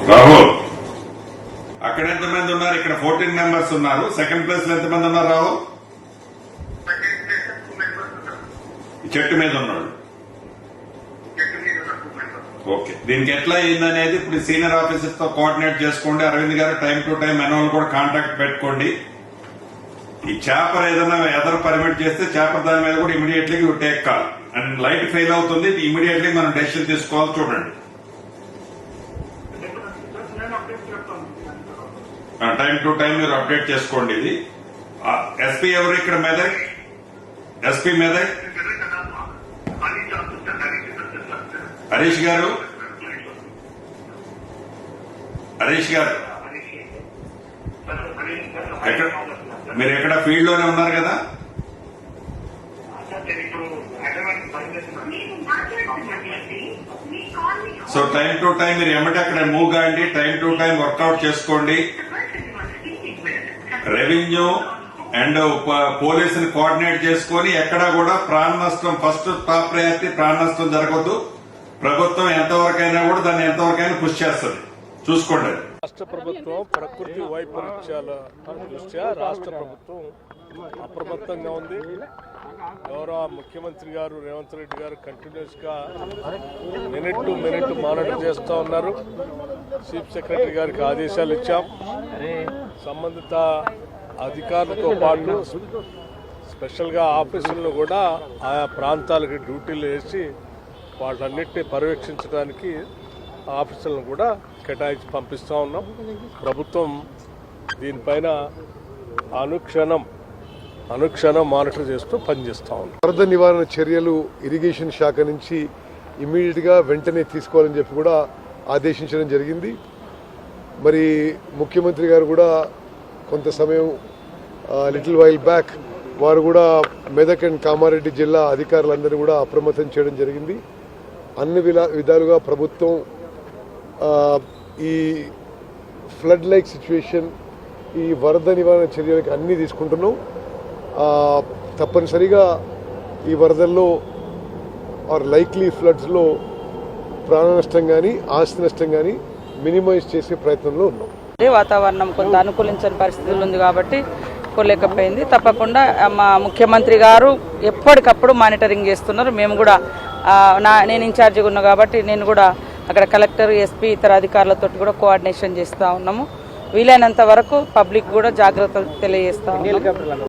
రాహుల్ అక్కడ ఎంతమంది ఉన్నారు? ఇక్కడ 14 మెంబర్స్ ఉన్నారు. సెకండ్ ప్లేస్ లో ఎంతమంది ఉన్నారు రాహుల్? చెట్టు మీద ఉన్నాడు. ఓకే, దీనికి ఎట్లా అయిందనేది ఇప్పుడు సీనియర్ ఆఫీసర్స్ తో కోఆర్డినేట్ చేసుకోండి. అరవింద్ గారు టైం టు టైం మెనోలు కూడా కాంటాక్ట్ పెట్టుకోండి. ఈ చేపర్ ఏదైనా ఎదర్ పర్మిట్ చేస్తే చేపర్ దాని మీద కూడా immediately you take call. And light fail అవుతుంది, ఇమీడియట్లీ మనం డెసిషన్ తీసుకోవాలి. చూడండి, టైం టు టైం మీరు అప్డేట్ చేసుకోండి. ఇది ఎస్పీ ఎవరు ఇక్కడ? మెదక్ ఎస్పీ మెదక్ హరీష్ గారు. హరీష్ గారు మీరు ఎక్కడ ఫీల్డ్ లోనే ఉన్నారు కదా? సో టైం టు టైం మీరు ఏమంటే అక్కడ మూవ్ కాండి, టైం టు టైం వర్కౌట్ చేసుకోండి. రెవెన్యూ అండ్ పోలీసుని కోఆర్డినేట్ చేసుకుని ఎక్కడా కూడా ప్రాణ నష్టం, ఫస్ట్ టాప్ ప్రయారిటీ ప్రాణ నష్టం జరగద్దు. ప్రభుత్వం ఎంతవరకైనా కూడా దాన్ని ఎంతవరకైనా కృషి చేస్తుంది, చూసుకోండి. రాష్ట్ర ప్రభుత్వం ప్రకృతి వైపరీత్యాల దృష్ట్యా రాష్ట్ర ప్రభుత్వం అప్రమత్తంగా ఉంది. గౌరవ ముఖ్యమంత్రి గారు రేవంత్ రెడ్డి గారు కంటిన్యూస్ గా మినిట్ టు మినిట్ మానిటర్ చేస్తూ ఉన్నారు. చీఫ్ సెక్రటరీ గారికి ఆదేశాలు ఇచ్చాం. సంబంధిత అధికారులతో పాటు స్పెషల్ గా ఆఫీసులను కూడా ఆయా ప్రాంతాలకి డ్యూటీలు వేసి వాళ్ళన్నింటినీ పర్యవేక్షించడానికి ఆఫీసులను కూడా కేటాయించి పంపిస్తూ ఉన్నాం. ప్రభుత్వం దీనిపైన అనుక్షణం మానిటర్ చేస్తూ పనిచేస్తూ ఉన్నాం. వరద నివారణ చర్యలు ఇరిగేషన్ శాఖ నుంచి ఇమీడియట్ గా వెంటనే తీసుకోవాలని చెప్పి కూడా ఆదేశించడం జరిగింది. మరి ముఖ్యమంత్రి గారు కూడా కొంత సమయం లిటిల్ వైల్ బ్యాక్ వారు కూడా మెదక్ అండ్ కామారెడ్డి జిల్లా అధికారులందరినీ కూడా అప్రమత్తం చేయడం జరిగింది. అన్ని విధాలుగా ప్రభుత్వం ఈ ఫ్లడ్ లైక్ సిచ్యువేషన్, ఈ వరద నివారణ చర్యలకు అన్నీ తీసుకుంటున్నాం. తప్పనిసరిగా ఈ వరదల్లో ఆర్ లైక్లీ ఫ్లడ్స్లో ప్రాణ నష్టం కానీ ఆస్తి నష్టం కానీ మినిమైజ్ చేసే ప్రయత్నంలో ఉన్నాం. వాతావరణం కొంత అనుకూలించని పరిస్థితులు ఉంది కాబట్టి పోలేకపోయింది. తప్పకుండా మా ముఖ్యమంత్రి గారు ఎప్పటికప్పుడు మానిటరింగ్ చేస్తున్నారు. మేము కూడా నేను ఇన్ఛార్జిగా ఉన్నా కాబట్టి నేను కూడా అక్కడ కలెక్టర్, ఎస్పీ, ఇతర అధికారులతో కూడా కోఆర్డినేషన్ చేస్తూ ఉన్నాము. వీలైనంత వరకు పబ్లిక్ కూడా జాగ్రత్తలు తెలియజేస్తా ఉన్నాము.